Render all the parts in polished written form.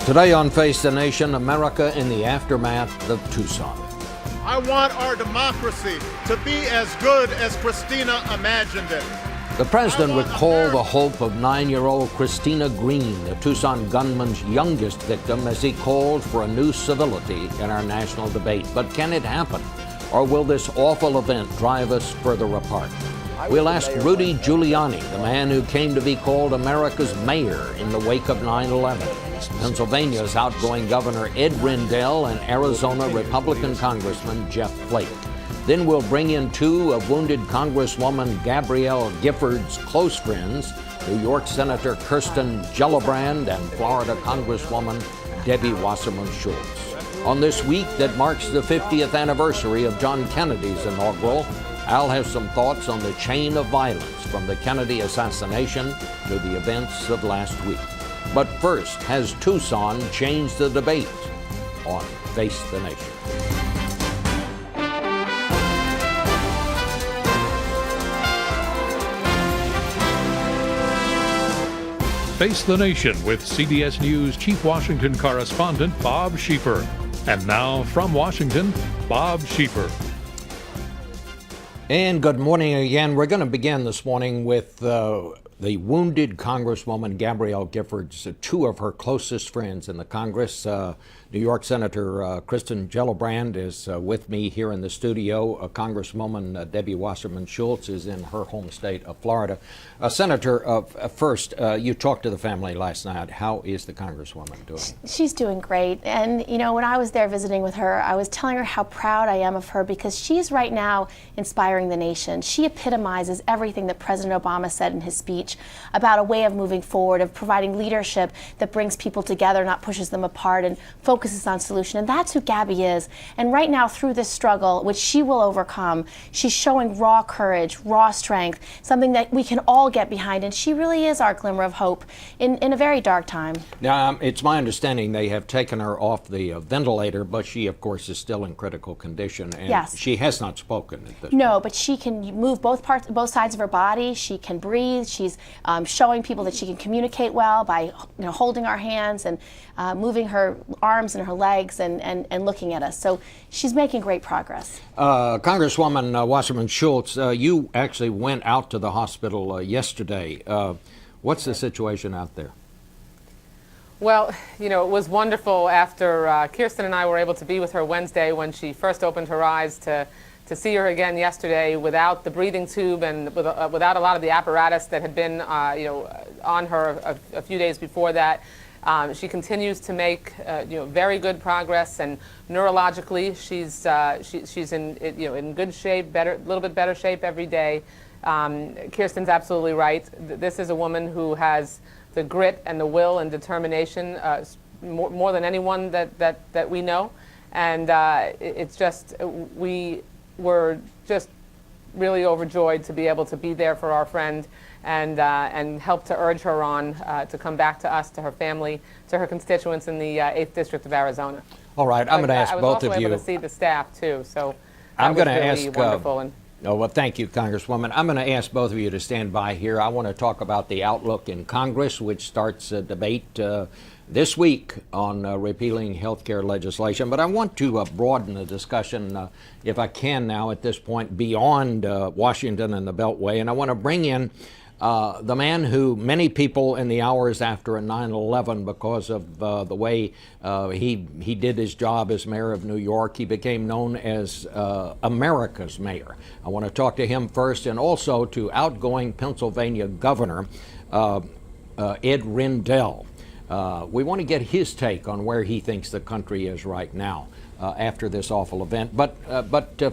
Today on Face the Nation, America in the aftermath of Tucson. I want our democracy to be as good as Christina imagined it. The president recalled the hope of 9-year-old Christina Green, the Tucson gunman's youngest victim, as he called for a new civility in our national debate. But can it happen? Or will this awful event drive us further apart? We'll ask Rudy Giuliani, the man who came to be called America's mayor in the wake of 9/11. Pennsylvania's outgoing Governor Ed Rendell and Arizona Republican Congressman Jeff Flake. Then we'll bring in two of wounded Congresswoman Gabrielle Gifford's close friends, New York Senator Kirsten Gillibrand and Florida Congresswoman Debbie Wasserman Schultz. On this week that marks the 50th anniversary of John Kennedy's inaugural, I'll have some thoughts on the chain of violence from the Kennedy assassination to the events of last week. But first, has Tucson changed the debate? On Face the Nation. Face the Nation with CBS News Chief Washington Correspondent Bob Schieffer. And now from Washington, Bob Schieffer. And good morning again. We're going to begin this morning with the wounded Congresswoman Gabrielle Gifford's two of her closest friends in the Congress. New York Senator Kirsten Gillibrand is with me here in the studio. Congresswoman Debbie Wasserman Schultz is in her home state of Florida. Senator, first, you talked to the family last night. How is the Congresswoman doing? She's doing great. And, you know, when I was there visiting with her, I was telling her how proud I am of her because she's right now inspiring the nation. She epitomizes everything that President Obama said in his speech about a way of moving forward, of providing leadership that brings people together, not pushes them apart, and focuses on solution. And that's who Gabby is. And right now, through this struggle, which she will overcome, she's showing raw courage, raw strength, something that we can all get behind. And she really is our glimmer of hope in a very dark time. Now, it's my understanding they have taken her off the ventilator, but she, of course, is still in critical condition. And yes. She has not spoken at this No, point. but she can move both sides of her body. She can breathe. She's showing people that she can communicate well by holding our hands and moving her arms and her legs and looking at us. So she's making great progress. Congresswoman Wasserman Schultz, you actually went out to the hospital yesterday. What's the situation out there? Well, you know, it was wonderful after Kirsten and I were able to be with her Wednesday when she first opened her eyes to see her again yesterday without the breathing tube and without a lot of the apparatus that had been, on her a few days before that. She continues to make, very good progress, and neurologically, she's in good shape, a little bit better shape every day. Kirsten's absolutely right. This is a woman who has the grit and the will and determination more than anyone that we know, and it's just we were just really overjoyed to be able to be there for our friend and help to urge her on to come back to us, to her family, to her constituents in the 8th District of Arizona. All right, I'm going to ask both of you. I was also able to see the staff too, so I'm going to really ask. Wonderful. Well, thank you, Congresswoman. I'm going to ask both of you to stand by here. I want to talk about the outlook in Congress, which starts a debate this week on repealing health care legislation. But I want to broaden the discussion, if I can now at this point, beyond Washington and the Beltway. And I want to bring in the man who many people in the hours after 9/11, because of the way he did his job as mayor of New York, he became known as America's mayor. I want to talk to him first, and also to outgoing Pennsylvania Governor Ed Rendell. We want to get his take on where he thinks the country is right now after this awful event. But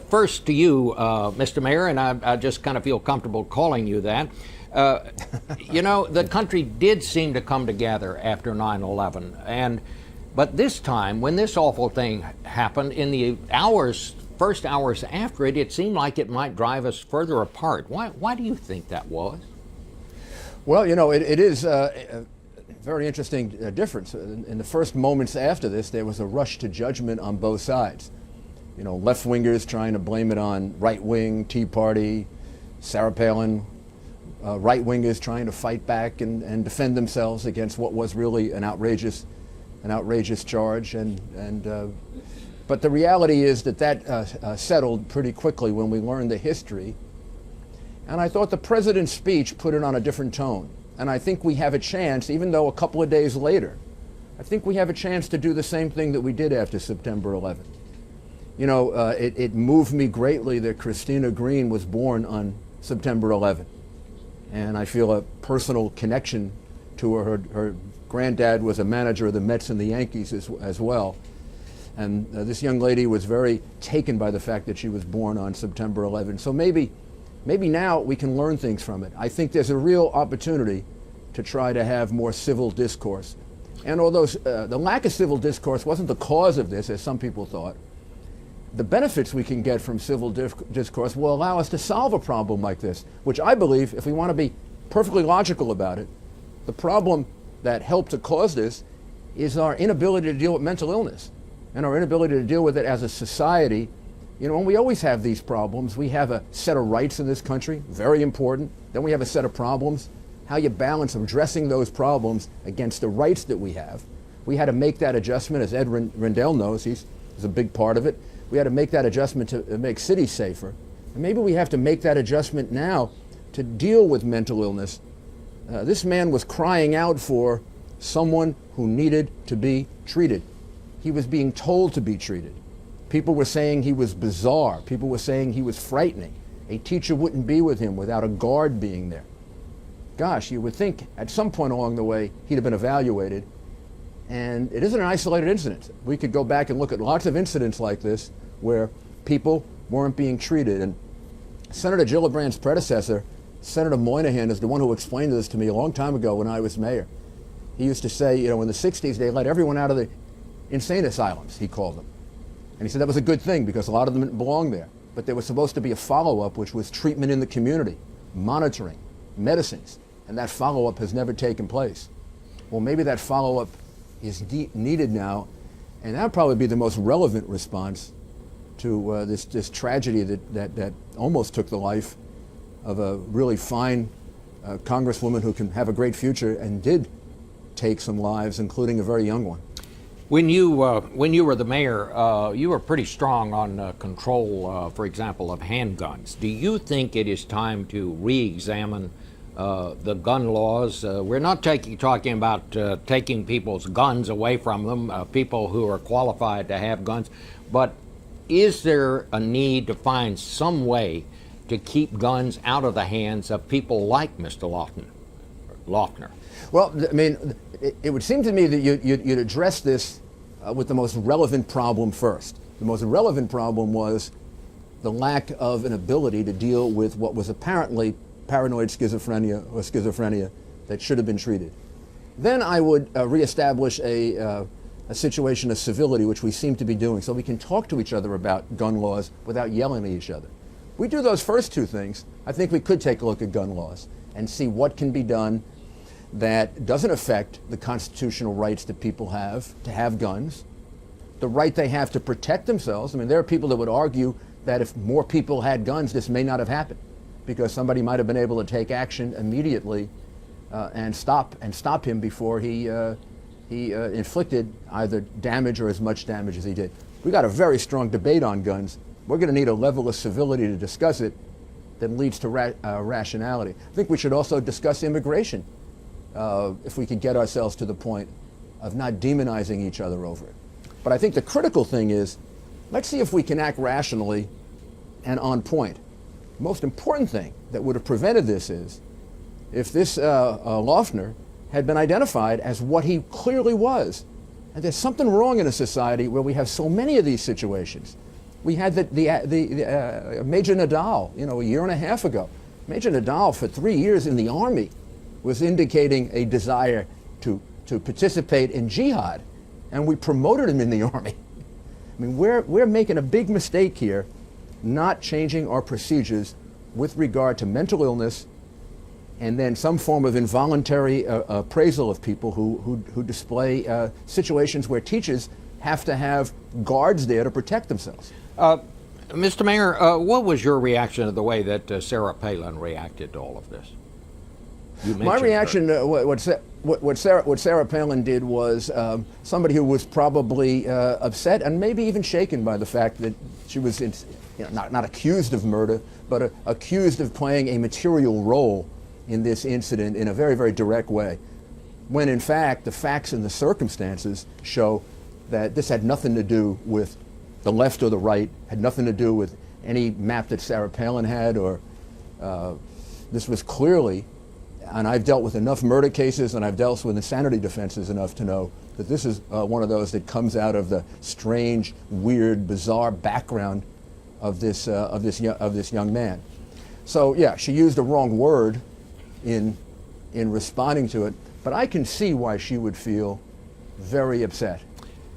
first to you, Mr. Mayor, and I just kind of feel comfortable calling you that. The country did seem to come together after 9/11, but this time, when this awful thing happened, in the first hours after it, it seemed like it might drive us further apart. Why do you think that was? Well, it is a very interesting difference. In the first moments after this, there was a rush to judgment on both sides. Left-wingers trying to blame it on right-wing, Tea Party, Sarah Palin, right-wingers trying to fight back and defend themselves against what was really an outrageous an outrageous charge, but the reality is that settled pretty quickly when we learned the history. And I thought the president's speech put it on a different tone. And I think we have a chance, even though a couple of days later, I think we have a chance to do the same thing that we did after September 11th. You know, it moved me greatly that Christina Green was born on September 11th. And I feel a personal connection to her. Her granddad was a manager of the Mets and the Yankees as well. And this young lady was very taken by the fact that she was born on September 11th. So maybe now we can learn things from it. I think there's a real opportunity to try to have more civil discourse. And although the lack of civil discourse wasn't the cause of this, as some people thought, the benefits we can get from civil discourse will allow us to solve a problem like this, which I believe, if we want to be perfectly logical about it, the problem that helped to cause this is our inability to deal with mental illness and our inability to deal with it as a society. You know, and we always have these problems. We have a set of rights in this country, very important. Then we have a set of problems. How you balance addressing those problems against the rights that we have. We had to make that adjustment, as Ed Rendell knows, he's a big part of it. We had to make that adjustment to make cities safer. And maybe we have to make that adjustment now to deal with mental illness. This man was crying out for someone who needed to be treated. He was being told to be treated. People were saying he was bizarre. People were saying he was frightening. A teacher wouldn't be with him without a guard being there. Gosh, you would think at some point along the way he'd have been evaluated. And it isn't an isolated incident. We could go back and look at lots of incidents like this where people weren't being treated. And Senator Gillibrand's predecessor, Senator Moynihan, is the one who explained this to me a long time ago when I was mayor. He used to say, you know, in the 60s they let everyone out of the insane asylums, he called them. And he said that was a good thing because a lot of them didn't belong there. But there was supposed to be a follow-up, which was treatment in the community, monitoring, medicines. And that follow-up has never taken place. Well, maybe that follow-up is needed now, and that would probably be the most relevant response to this tragedy that almost took the life of a really fine congresswoman who can have a great future and did take some lives, including a very young one. When you were the mayor, you were pretty strong on control, for example, of handguns. Do you think it is time to re-examine the gun laws? We're not talking about taking people's guns away from them, people who are qualified to have guns, but is there a need to find some way to keep guns out of the hands of people like Mr. Loeffner? Well, I mean, it would seem to me that you'd address this with the most relevant problem first. The most relevant problem was the lack of an ability to deal with what was apparently paranoid schizophrenia or schizophrenia that should have been treated. Then I would reestablish a situation of civility, which we seem to be doing, so we can talk to each other about gun laws without yelling at each other. We do those first two things, I think we could take a look at gun laws and see what can be done that doesn't affect the constitutional rights that people have to have guns, the right they have to protect themselves. I mean, there are people that would argue that if more people had guns, this may not have happened, because somebody might have been able to take action immediately and stop him before he inflicted either damage or as much damage as he did. We got a very strong debate on guns. We're going to need a level of civility to discuss it that leads to rationality. I think we should also discuss immigration if we could get ourselves to the point of not demonizing each other over it. But I think the critical thing is, let's see if we can act rationally and on point. The most important thing that would have prevented this is if this Loeffner had been identified as what he clearly was. And there's something wrong in a society where we have so many of these situations. We had the Major Nadal, you know, a year and a half ago. Major Nadal, for 3 years in the Army, was indicating a desire to participate in jihad, and we promoted him in the Army. I mean, we're making a big mistake here, not changing our procedures with regard to mental illness and then some form of involuntary appraisal of people who display situations where teachers have to have guards there to protect themselves. Mr. Mayor, what was your reaction to the way that Sarah Palin reacted to all of this? My reaction, what Sarah Palin did was somebody who was probably upset and maybe even shaken by the fact that she was not accused of murder, but accused of playing a material role in this incident in a very, very direct way, when in fact the facts and the circumstances show that this had nothing to do with the left or the right, had nothing to do with any map that Sarah Palin had, or this was clearly, and I've dealt with enough murder cases and I've dealt with insanity defenses enough to know that this is one of those that comes out of the strange, weird, bizarre background of this young man. So yeah, she used the wrong word in responding to it, but I can see why she would feel very upset.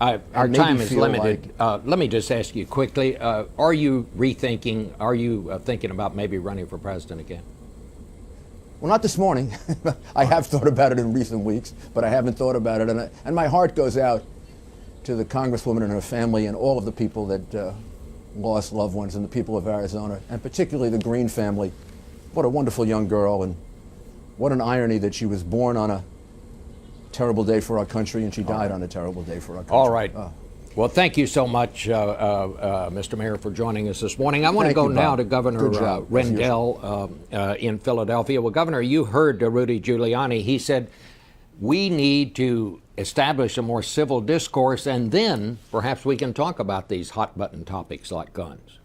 Our time is limited. Let me just ask you quickly, are you thinking about maybe running for president again? Well, not this morning. I have thought about it in recent weeks, but I haven't thought about it. And my heart goes out to the Congresswoman and her family and all of the people that lost loved ones and the people of Arizona, and particularly the Green family. What a wonderful young girl, and what an irony that she was born on a terrible day for our country and she died on a terrible day for our country. All right. Well, thank you so much, Mr. Mayor, for joining us this morning. I want to go now to Governor Rendell in Philadelphia. Well, Governor, you heard Rudy Giuliani. He said we need to establish a more civil discourse, and then perhaps we can talk about these hot-button topics like guns.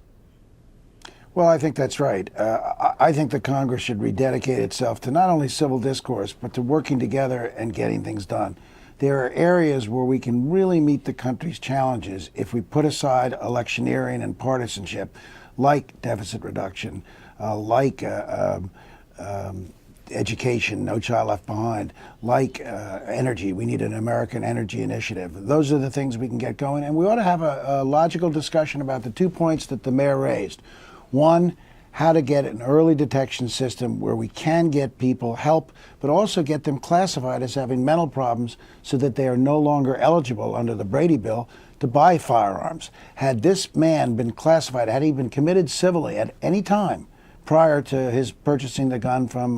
Well, I think that's right. I think the Congress should rededicate itself to not only civil discourse, but to working together and getting things done. There are areas where we can really meet the country's challenges if we put aside electioneering and partisanship, like deficit reduction, like education, No Child Left Behind, like energy. We need an American energy initiative. Those are the things we can get going. And we ought to have a logical discussion about the 2 points that the mayor raised. One, how to get an early detection system where we can get people help, but also get them classified as having mental problems so that they are no longer eligible under the Brady Bill to buy firearms. Had this man been classified, had he been committed civilly at any time prior to his purchasing the gun from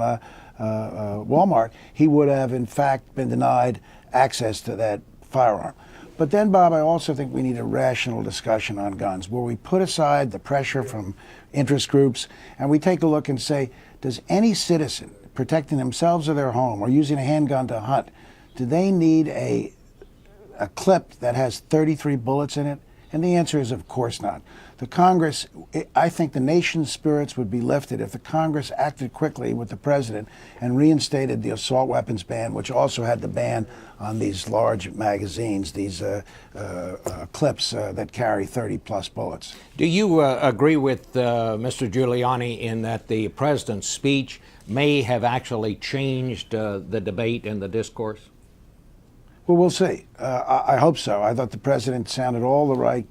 Walmart, he would have in fact been denied access to that firearm. But then, Bob, I also think we need a rational discussion on guns where we put aside the pressure from interest groups and we take a look and say, does any citizen protecting themselves or their home or using a handgun to hunt, do they need a clip that has 33 bullets in it? And the answer is, of course not. The Congress, I think the nation's spirits would be lifted if the Congress acted quickly with the president and reinstated the assault weapons ban, which also had the ban on these large magazines, these clips that carry 30-plus bullets. Do you agree with Mr. Giuliani in that the president's speech may have actually changed the debate and the discourse? Well, we'll see. I hope so. I thought the president sounded all the right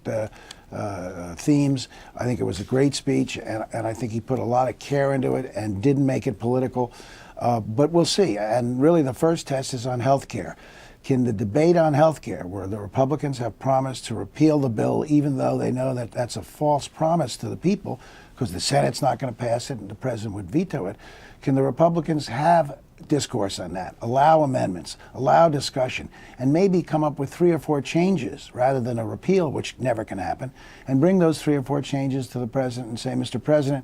themes. I think it was a great speech, and I think he put a lot of care into it and didn't make it political. But we'll see. And really the first test is on health care. Can the debate on health care, where the Republicans have promised to repeal the bill, even though they know that that's a false promise to the people, because the Senate's not going to pass it and the president would veto it, can the Republicans have discourse on that, allow amendments, allow discussion, and maybe come up with 3 or 4 changes rather than a repeal, which never can happen, and bring those 3 or 4 changes to the president and say, Mr. President,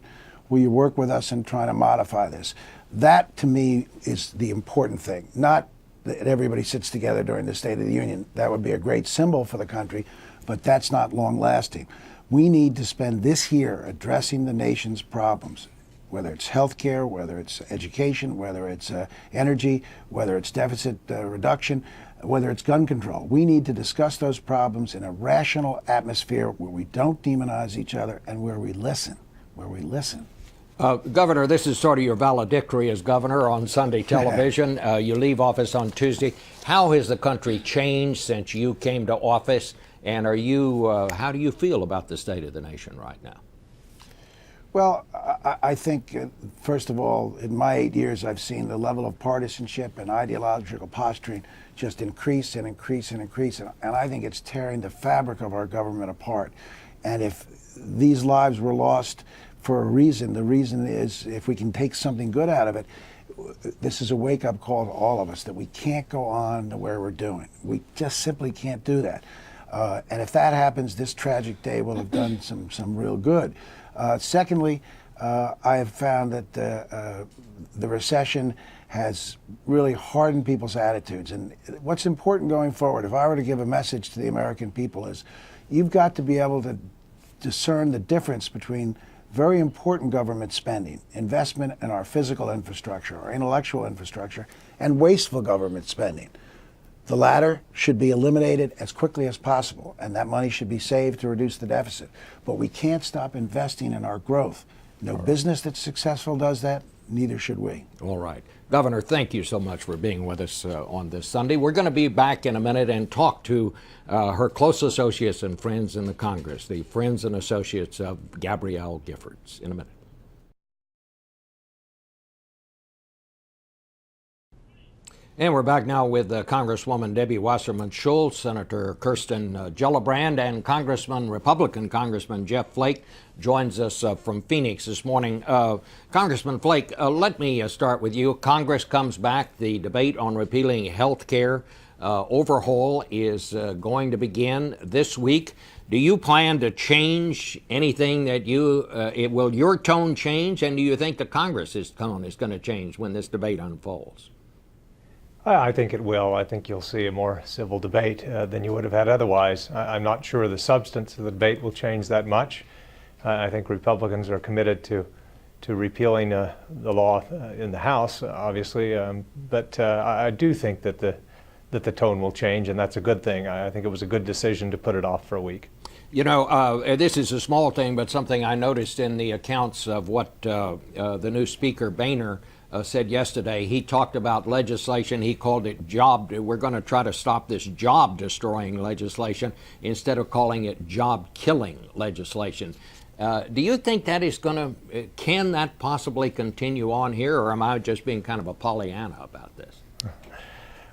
will you work with us in trying to modify this? That, to me, is the important thing, not that everybody sits together during the State of the Union. That would be a great symbol for the country, but that's not long-lasting. We need to spend this year addressing the nation's problems, whether it's health care, whether it's education, whether it's energy, whether it's deficit reduction, whether it's gun control. We need to discuss those problems in a rational atmosphere where we don't demonize each other and where we listen, Governor, this is sort of your valedictory as governor on Sunday television. You leave office on Tuesday. How has the country changed since you came to office? And how do you feel about the state of the nation right now? Well, I think, first of all, in my 8 years, I've seen the level of partisanship and ideological posturing just increase and increase and increase. And I think it's tearing the fabric of our government apart. And if these lives were lost for a reason, the reason is, if we can take something good out of it, this is a wake-up call to all of us that we can't go on the way we're doing. We just simply can't do that. And if that happens, this tragic day will have done some real good. Secondly, I have found that the recession has really hardened people's attitudes. And what's important going forward, if I were to give a message to the American people, is you've got to be able to discern the difference between very important government spending, investment in our physical infrastructure, our intellectual infrastructure, and wasteful government spending. The latter should be eliminated as quickly as possible, and that money should be saved to reduce the deficit. But we can't stop investing in our growth. No business that's successful does that, neither should we. All right. Governor, thank you so much for being with us on this Sunday. We're going to be back in a minute and talk to her close associates and friends in the Congress, the friends and associates of Gabrielle Giffords, in a minute. And we're back now with Congresswoman Debbie Wasserman Schultz, Senator Kirsten Gillibrand, and Republican Congressman Jeff Flake joins us from Phoenix this morning. Congressman Flake, let me start with you. Congress comes back. The debate on repealing health care overhaul is going to begin this week. Do you plan to change anything that will your tone change, and do you think the Congress's tone is going to change when this debate unfolds? I think it will. I think you'll see a more civil debate than you would have had otherwise. I'm not sure the substance of the debate will change that much. I think Republicans are committed to repealing the law in the House, obviously, but I do think that the tone will change, and that's a good thing. I think it was a good decision to put it off for a week. You know, this is a small thing, but something I noticed in the accounts of what the new Speaker Boehner said yesterday. He talked about legislation. He called it we're going to try to stop this job-destroying legislation instead of calling it job-killing legislation. Do you think that is can that possibly continue on here, or am I just being kind of a Pollyanna about this?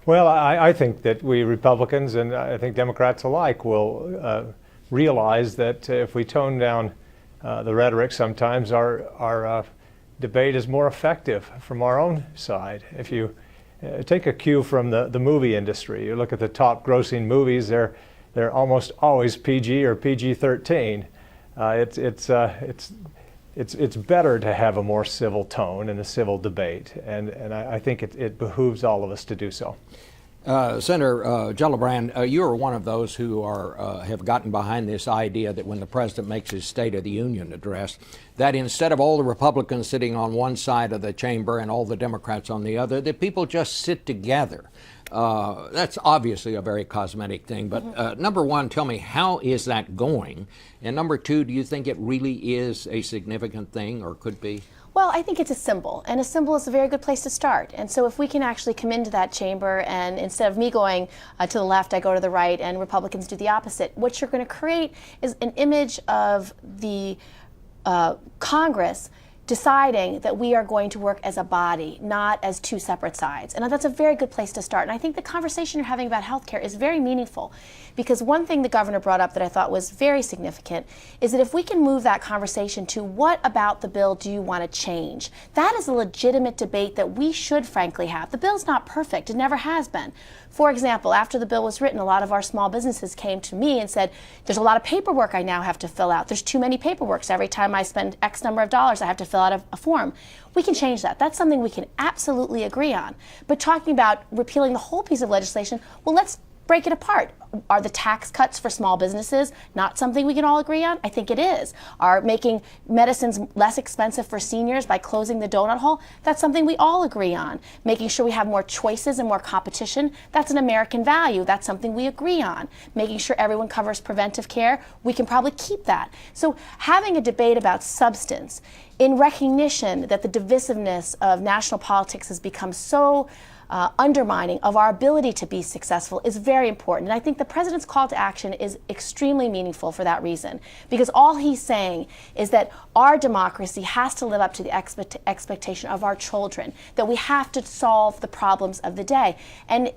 Well, I think that we Republicans and I think Democrats alike will realize that if we tone down the rhetoric sometimes, our debate is more effective from our own side. If you take a cue from the movie industry, you look at the top grossing movies, they're almost always PG or PG-13. It's better to have a more civil tone and a civil debate, and I think it behooves all of us to do so. Senator Gillibrand, you are one of those who have gotten behind this idea that when the president makes his State of the Union address, that instead of all the Republicans sitting on one side of the chamber and all the Democrats on the other, that people just sit together. That's obviously a very cosmetic thing, but number one, tell me, how is that going? And number two, do you think it really is a significant thing, or could be? Well, I think it's a symbol, and a symbol is a very good place to start. And so if we can actually come into that chamber, and instead of me going to the left, I go to the right, and Republicans do the opposite, what you're going to create is an image of the Congress deciding that we are going to work as a body, not as two separate sides. And that's a very good place to start. And I think the conversation you're having about healthcare is very meaningful, because one thing the governor brought up that I thought was very significant is that if we can move that conversation to what about the bill do you want to change, that is a legitimate debate that we should frankly have. The bill's not perfect. It never has been. For example, after the bill was written, a lot of our small businesses came to me and said, there's a lot of paperwork I now have to fill out. There's too many paperworks. Every time I spend X number of dollars, I have to fill out a form. We can change that. That's something we can absolutely agree on. But talking about repealing the whole piece of legislation, well, let's break it apart. Are the tax cuts for small businesses not something we can all agree on? I think it is. Are making medicines less expensive for seniors by closing the donut hole? That's something we all agree on. Making sure we have more choices and more competition, that's an American value. That's something we agree on. Making sure everyone covers preventive care, we can probably keep that. So having a debate about substance in recognition that the divisiveness of national politics has become so undermining of our ability to be successful is very important. And I think the president's call to action is extremely meaningful for that reason, because all he's saying is that our democracy has to live up to the expectation of our children, that we have to solve the problems of the day. And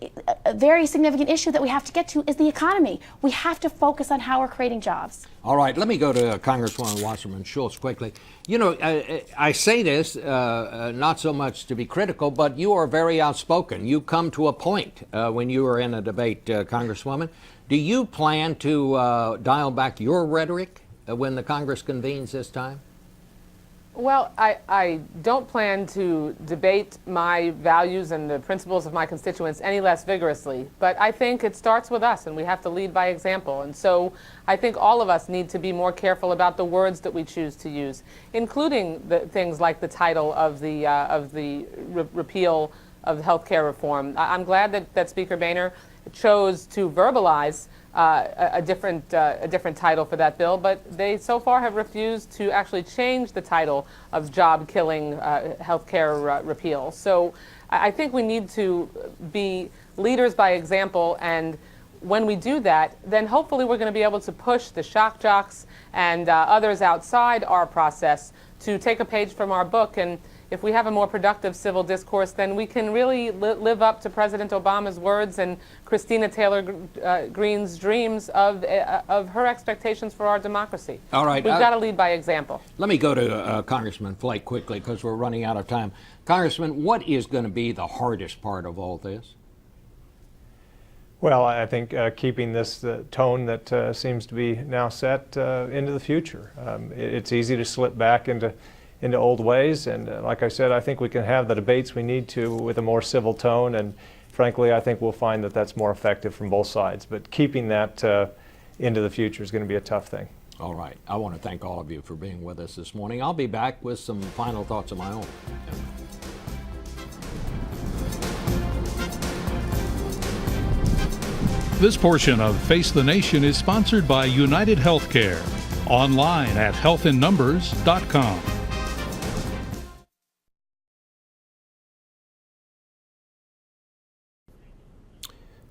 a very significant issue that we have to get to is the economy. We have to focus on how we're creating jobs. All right, let me go to Congresswoman Wasserman Schultz quickly. You know, I say this not so much to be critical, but you are very outspoken. You come to a point when you are in a debate, Congresswoman. Do you plan to dial back your rhetoric when the Congress convenes this time? Well, I don't plan to debate my values and the principles of my constituents any less vigorously, but I think it starts with us, and we have to lead by example. And so I think all of us need to be more careful about the words that we choose to use, including the things like the title of the repeal of health care reform. I'm glad that Speaker Boehner chose to verbalize a different title for that bill, but they so far have refused to actually change the title of job-killing health care repeal. So I think we need to be leaders by example, and when we do that, then hopefully we're going to be able to push the shock jocks and others outside our process to take a page from our book. And if we have a more productive civil discourse, then we can really live up to President Obama's words and Christina Taylor Greene's dreams of her expectations for our democracy. All right. We've got to lead by example. Let me go to Congressman Flake quickly because we're running out of time. Congressman, what is going to be the hardest part of all this? Well, I think keeping this tone that seems to be now set into the future. It's easy to slip back into old ways, and like I said, I think we can have the debates we need to with a more civil tone, and frankly, I think we'll find that that's more effective from both sides. But keeping that into the future is going to be a tough thing. All right. I want to thank all of you for being with us this morning. I'll be back with some final thoughts of my own. This portion of Face the Nation is sponsored by United Healthcare. Online at healthinnumbers.com.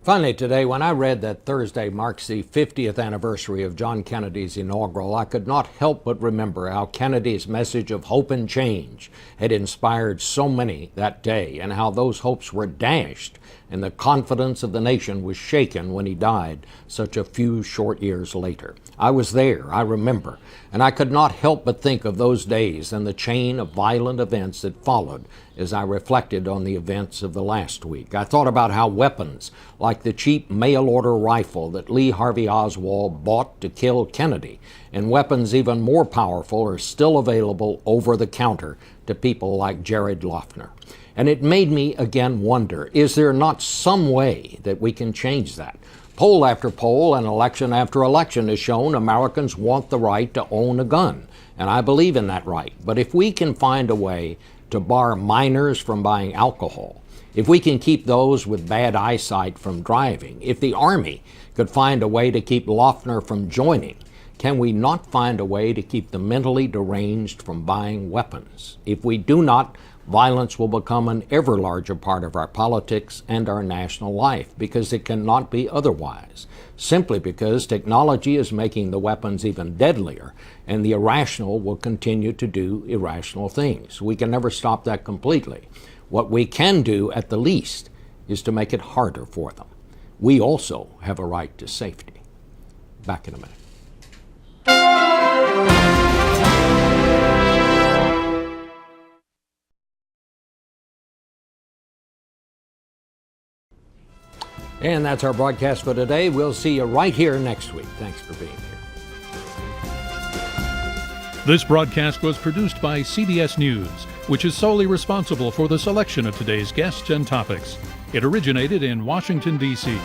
Finally today, when I read that Thursday marks the 50th anniversary of John Kennedy's inaugural, I could not help but remember how Kennedy's message of hope and change had inspired so many that day, and how those hopes were dashed and the confidence of the nation was shaken when he died such a few short years later. I was there, I remember, and I could not help but think of those days and the chain of violent events that followed as I reflected on the events of the last week. I thought about how weapons like the cheap mail-order rifle that Lee Harvey Oswald bought to kill Kennedy, and weapons even more powerful, are still available over the counter to people like Jared Loughner. And it made me again wonder, is there not some way that we can change that? Poll after poll and election after election has shown Americans want the right to own a gun, and I believe in that right. But if we can find a way to bar minors from buying alcohol, if we can keep those with bad eyesight from driving, if the Army could find a way to keep Loughner from joining, can we not find a way to keep the mentally deranged from buying weapons? If we do not, violence will become an ever larger part of our politics and our national life, because it cannot be otherwise, simply because technology is making the weapons even deadlier, and the irrational will continue to do irrational things. We can never stop that completely. What we can do, at the least, is to make it harder for them. We also have a right to safety. Back in a minute. And that's our broadcast for today. We'll see you right here next week. Thanks for being here. This broadcast was produced by CBS News, which is solely responsible for the selection of today's guests and topics. It originated in Washington, D.C.